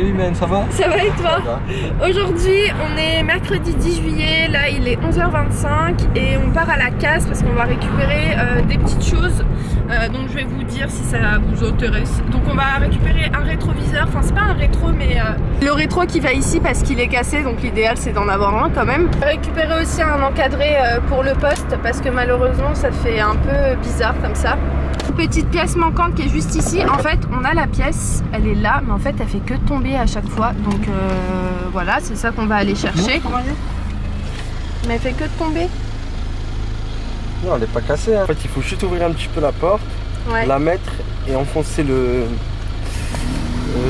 Salut man, ça va? Ça va et toi? Aujourd'hui on est mercredi 10 juillet, là il est 11h25 et on part à la casse parce qu'on va récupérer des petites choses, donc je vais vous dire si ça vous intéresse. Donc on va récupérer un rétroviseur, enfin c'est pas un rétro mais le rétro qui va ici parce qu'il est cassé, donc l'idéal c'est d'en avoir un quand même. On va récupérer aussi un encadré pour le poste parce que malheureusement ça fait un peu bizarre comme ça. Petite pièce manquante qui est juste ici, en fait on a la pièce, elle est là mais en fait elle fait que tomber à chaque fois, donc voilà, c'est ça qu'on va aller chercher. Mais elle fait que tomber. Non, elle n'est pas cassée hein. En fait il faut juste ouvrir un petit peu la porte, ouais, la mettre et enfoncer le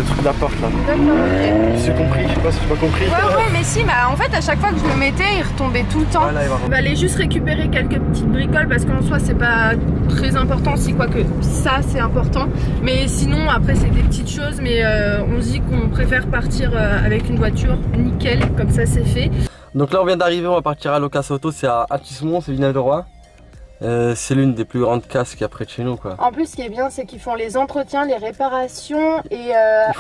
truc de la porte là. D'accord, ok. J'ai compris, je sais pas si tu m'as compris. Ouais mais si, bah en fait à chaque fois que je le mettais il retombait tout le temps. Ouais, là, on va aller juste récupérer quelques petites bricoles parce qu'en soi c'est pas très important, si quoique ça c'est important. Mais sinon après c'est des petites choses, mais on se dit qu'on préfère partir avec une voiture nickel, comme ça c'est fait. Donc là on vient d'arriver, on va partir à Locas Auto, c'est à Athis-Mons, c'est Villeneuve-de-Roi. C'est l'une des plus grandes casses qu'il y a près de chez nous quoi. En plus ce qui est bien c'est qu'ils font les entretiens, les réparations et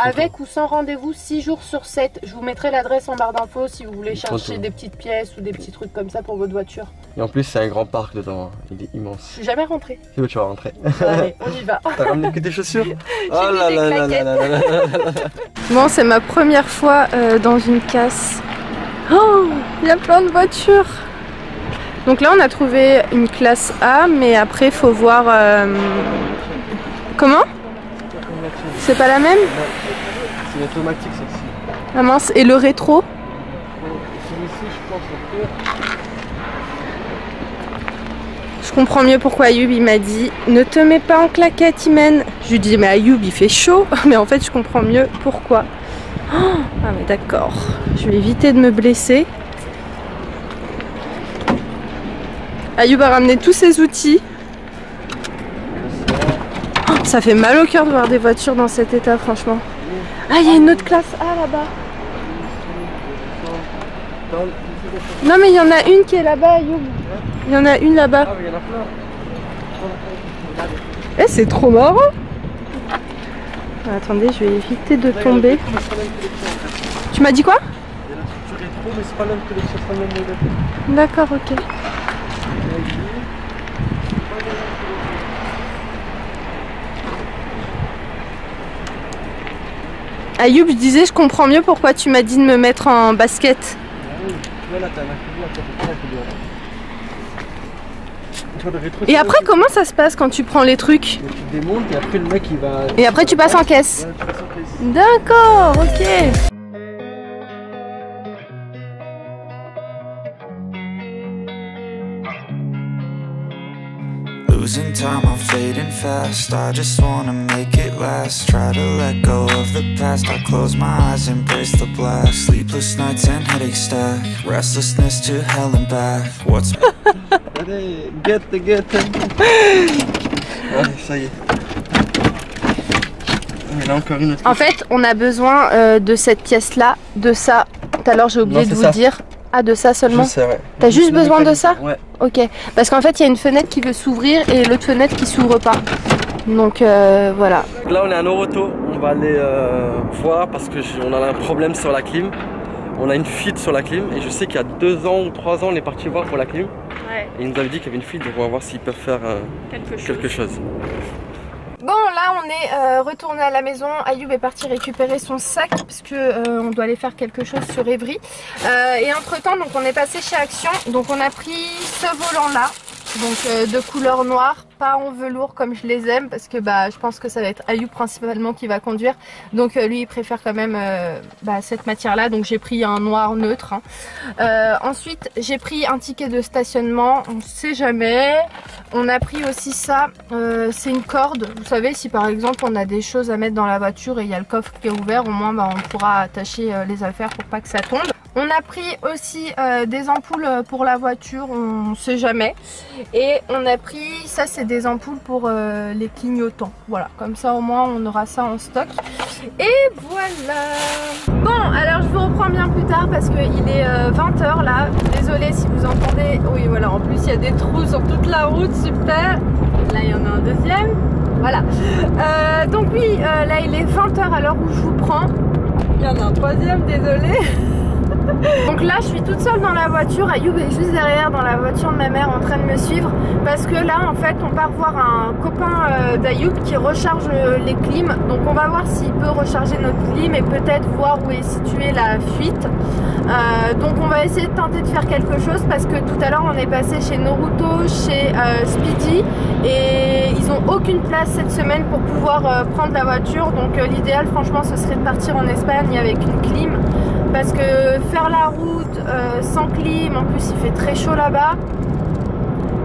avec ou sans rendez-vous 6 jours sur 7. Je vous mettrai l'adresse en barre d'infos si vous voulez chercher des petites pièces ou des petits trucs comme ça pour votre voiture. Et en plus c'est un grand parc dedans, il est immense. Je suis jamais rentrée. C'est où tu vas rentrer? Allez, on y va. T'as ramené que tes chaussures? Oh là là là là là. Bon, c'est ma première fois dans une casse. Oh, il y a plein de voitures. Donc là on a trouvé une classe A, mais après faut voir comment? C'est pas la même? C'est automatique celle-ci. Ah mince, et le rétro? Celui-ci je pense que... Je comprends mieux pourquoi Ayoub il m'a dit ne te mets pas en claquette Imen. Je lui dis mais Ayoub il fait chaud, mais en fait je comprends mieux pourquoi. Oh, ah mais d'accord, je vais éviter de me blesser. Ayoub a ramené tous ses outils. Oh, ça fait mal au cœur de voir des voitures dans cet état franchement. Ah il y a une autre classe A là-bas. Non mais il y en a une qui est là-bas Ayoub. Il y en a une là-bas. Ah mais il y en a plein. Eh c'est trop marrant. Attendez, je vais éviter de tomber. Tu m'as dit quoi? Il y a la structure rétro mais c'est pas la même collection, c'est pas le même modèle. D'accord, ok. Ayoub, je disais, je comprends mieux pourquoi tu m'as dit de me mettre en basket. Et après, comment ça se passe quand tu prends les trucs? Tu démontes et après le mec il va... Et après tu passes en caisse. Ouais, tu passes en caisse. D'accord, ok. Losing time, I'm fading fast. I just wanna make it last. Try to let go of the past. I close my eyes, embrace the black. Sleepless nights and headaches stack. Restlessness to hell and back. What's... Allez, get. Ouais, ça y est. Il y en a encore une autre. En fait, on a besoin de cette pièce-là, de ça. Tout à l'heure, j'ai oublié de vous dire. Ah, de ça seulement? Je sais, ouais. T'as juste besoin de ça? Ouais. Ok. Parce qu'en fait, il y a une fenêtre qui veut s'ouvrir et l'autre fenêtre qui s'ouvre pas. Donc voilà. Là, on est à Noroto. On va aller voir parce qu'on a un problème sur la clim. On a une fuite sur la clim et je sais qu'il y a 2 ans ou 3 ans, on est parti voir pour la clim. Ouais. Et ils nous avaient dit qu'il y avait une fuite, donc on va voir s'ils peuvent faire quelque chose. Bon, là on est retourné à la maison. Ayoub est parti récupérer son sac parce que on doit aller faire quelque chose sur Évry. Et entre temps, donc on est passé chez Action. Donc on a pris ce volant là, donc de couleur noire, pas en velours comme je les aime parce que bah je pense que ça va être Ayoub principalement qui va conduire. Donc lui il préfère quand même cette matière là. Donc j'ai pris un noir neutre. Hein. Ensuite j'ai pris un ticket de stationnement. On sait jamais. On a pris aussi ça, c'est une corde. Vous savez, si par exemple on a des choses à mettre dans la voiture et il y a le coffre qui est ouvert, au moins on pourra attacher les affaires pour pas que ça tombe. On a pris aussi des ampoules pour la voiture, on sait jamais. Et on a pris, ça c'est des ampoules pour les clignotants. Voilà, comme ça au moins on aura ça en stock. Et voilà. Bon, alors je vous reprends bien plus tard parce qu'il est 20 h là. Désolée si vous entendez. Oui voilà, en plus il y a des trous sur toute la route, super. Là il y en a un deuxième. Voilà. Donc oui, là il est 20 h à l'heure où je vous prends. Il y en a un troisième, désolé. Donc là je suis toute seule dans la voiture, Ayoub est juste derrière dans la voiture de ma mère en train de me suivre parce que là en fait on part voir un copain d'Ayoub qui recharge les clims, donc on va voir s'il peut recharger notre clim et peut-être voir où est située la fuite. Donc on va essayer de tenter de faire quelque chose parce que tout à l'heure on est passé chez Noruto, chez Speedy et ils ont aucune place cette semaine pour pouvoir prendre la voiture, donc l'idéal franchement ce serait de partir en Espagne avec une clim. Parce que faire la route sans clim, en plus il fait très chaud là-bas.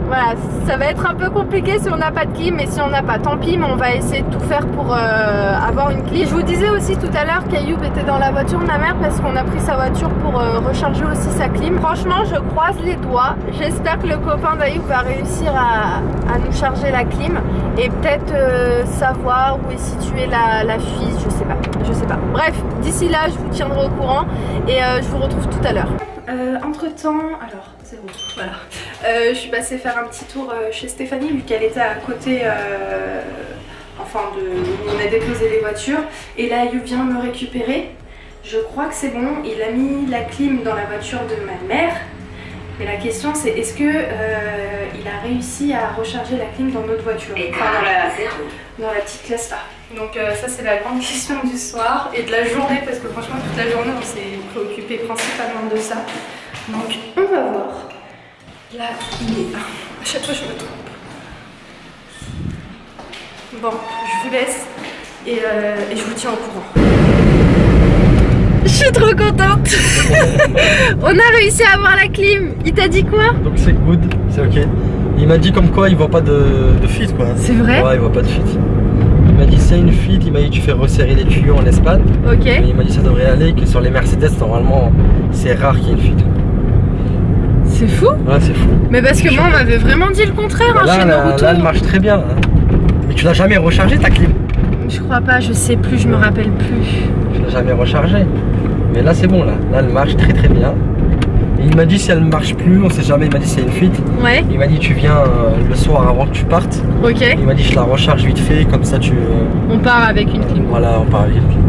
Voilà, ça va être un peu compliqué si on n'a pas de clim, mais si on n'a pas, tant pis, mais on va essayer de tout faire pour avoir une clim. Je vous disais aussi tout à l'heure qu'Ayoub était dans la voiture de ma mère parce qu'on a pris sa voiture pour recharger aussi sa clim. Franchement, je croise les doigts. J'espère que le copain d'Ayoub va réussir à nous charger la clim et peut-être savoir où est située la fuite, je sais pas. Bref, d'ici là, je vous tiendrai au courant et je vous retrouve tout à l'heure. Entre temps, alors c'est bon, voilà. Je suis passée faire un petit tour chez Stéphanie vu qu'elle était à côté, enfin de où on a déposé les voitures. Et là, Ayoub vient me récupérer. Je crois que c'est bon. Il a mis la clim dans la voiture de ma mère. Et la question c'est est-ce que il a réussi à recharger la clim dans notre voiture, enfin dans la petite classe là. Donc ça c'est la grande question du soir et de la journée parce que franchement toute la journée on s'est préoccupé principalement de ça. Donc on va voir. Là il est... À chaque fois je me trompe. Bon, je vous laisse et je vous tiens au courant. Je suis trop contente. On a réussi à avoir la clim. Il t'a dit quoi? Donc c'est good, c'est ok. Il m'a dit comme quoi il voit pas de fuite quoi. C'est vrai? Ouais, il voit pas de fuite. Il m'a dit c'est une fuite, il m'a dit tu fais resserrer les tuyaux en Espagne. Ok. Mais il m'a dit ça devrait aller, que sur les Mercedes normalement c'est rare qu'il y ait une fuite. C'est fou? Ouais, c'est fou. Mais parce que moi on m'avait vraiment dit le contraire hein, chez Naruto. Là elle marche très bien. Hein. Mais tu l'as jamais rechargé ta clim? Je crois pas, je sais plus, je me rappelle plus. Tu l'as jamais rechargé. Mais là c'est bon là elle marche très très bien. Et il m'a dit si elle ne marche plus, on sait jamais, il m'a dit c'est une fuite. Ouais. Il m'a dit tu viens le soir avant que tu partes. Ok. Il m'a dit je la recharge vite fait, comme ça tu... On part avec une clim. Voilà, on part avec une clim.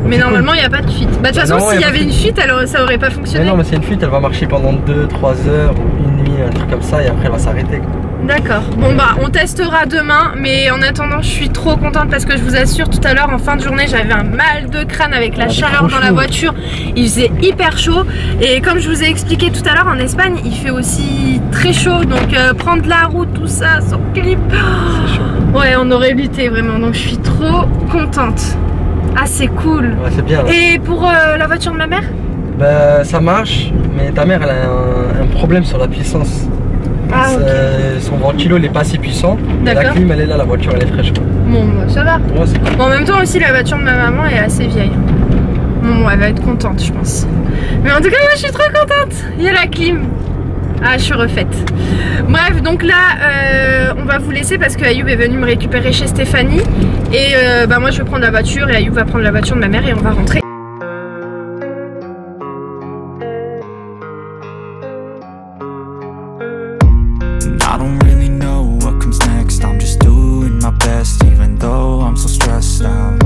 Mais normalement il n'y a pas de fuite. Bah de toute façon s'il y avait une fuite alors ça aurait pas fonctionné. Mais non mais c'est une fuite, elle va marcher pendant 2-3 heures ou une nuit, un truc comme ça et après elle va s'arrêter. D'accord, bon bah on testera demain, mais en attendant je suis trop contente parce que je vous assure tout à l'heure en fin de journée j'avais un mal de crâne avec la chaleur dans la voiture, il faisait hyper chaud et comme je vous ai expliqué tout à l'heure en Espagne il fait aussi très chaud donc prendre la route tout ça sans clip, ouais on aurait lutté vraiment donc je suis trop contente. Ah c'est cool. Ouais c'est bien. Et pour la voiture de ma mère? Bah ça marche, mais ta mère elle a un problème sur la puissance. Ah, okay. Son ventilo il est pas assez puissant. La clim elle est là, la voiture elle est fraîche quoi. Bon bah, ça va. Ouais, bon, en même temps aussi la voiture de ma maman est assez vieille. Bon elle va être contente je pense. Mais en tout cas moi je suis trop contente. Il y a la clim. Ah je suis refaite. Bref donc là on va vous laisser parce que Ayoub est venu me récupérer chez Stéphanie. Et bah moi je vais prendre la voiture et Ayoub va prendre la voiture de ma mère et on va rentrer. I don't really know what comes next. I'm just doing my best, even though I'm so stressed out.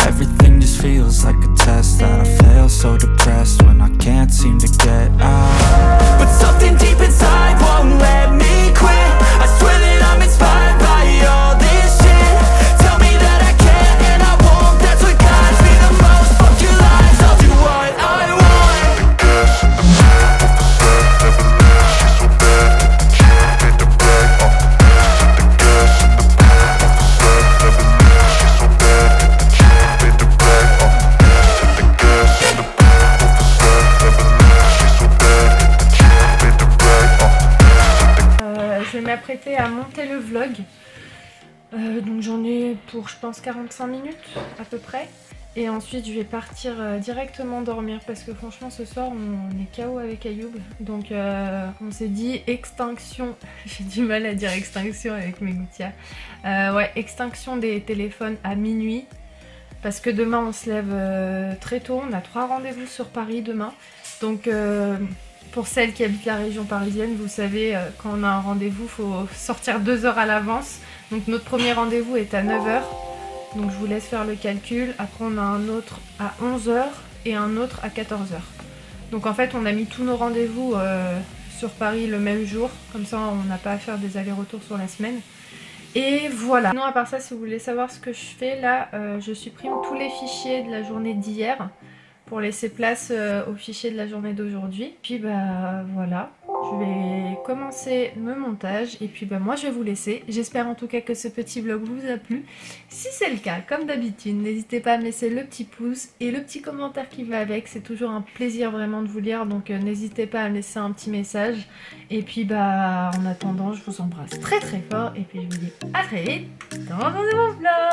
Everything just feels like a test that I fail, so depressed when I can't seem to get out. But something deep inside won't let me quit. I swear that I'm inspired by all this shit. Tell me that I can and I won't. That's what guides me the most. Fuck your lies, I'll do what I want. The gas in the middle of the set, never leaves, she's so bad. Je vais m'apprêter à monter le vlog. Donc j'en ai pour je pense 45 minutes à peu près. Et ensuite je vais partir directement dormir parce que franchement ce soir on est KO avec Ayoub. Donc on s'est dit extinction, j'ai du mal à dire extinction avec mes gouttières. Ouais, extinction des téléphones à minuit. Parce que demain on se lève très tôt, on a 3 rendez-vous sur Paris demain. Donc pour celles qui habitent la région parisienne, vous savez quand on a un rendez-vous, il faut sortir 2 heures à l'avance. Donc notre premier rendez-vous est à 9 h. Donc je vous laisse faire le calcul. Après on a un autre à 11 h et un autre à 14 h. Donc en fait on a mis tous nos rendez-vous sur Paris le même jour. Comme ça on n'a pas à faire des allers-retours sur la semaine. Et voilà. Sinon à part ça, si vous voulez savoir ce que je fais là, je supprime tous les fichiers de la journée d'hier pour laisser place aux fichiers de la journée d'aujourd'hui. Puis bah voilà, je vais commencer le montage et puis bah moi je vais vous laisser. J'espère en tout cas que ce petit vlog vous a plu. Si c'est le cas, comme d'habitude, n'hésitez pas à me laisser le petit pouce et le petit commentaire qui va avec. C'est toujours un plaisir vraiment de vous lire, donc n'hésitez pas à me laisser un petit message. Et puis bah en attendant, je vous embrasse très très fort et puis je vous dis à très vite dans un nouveau vlog.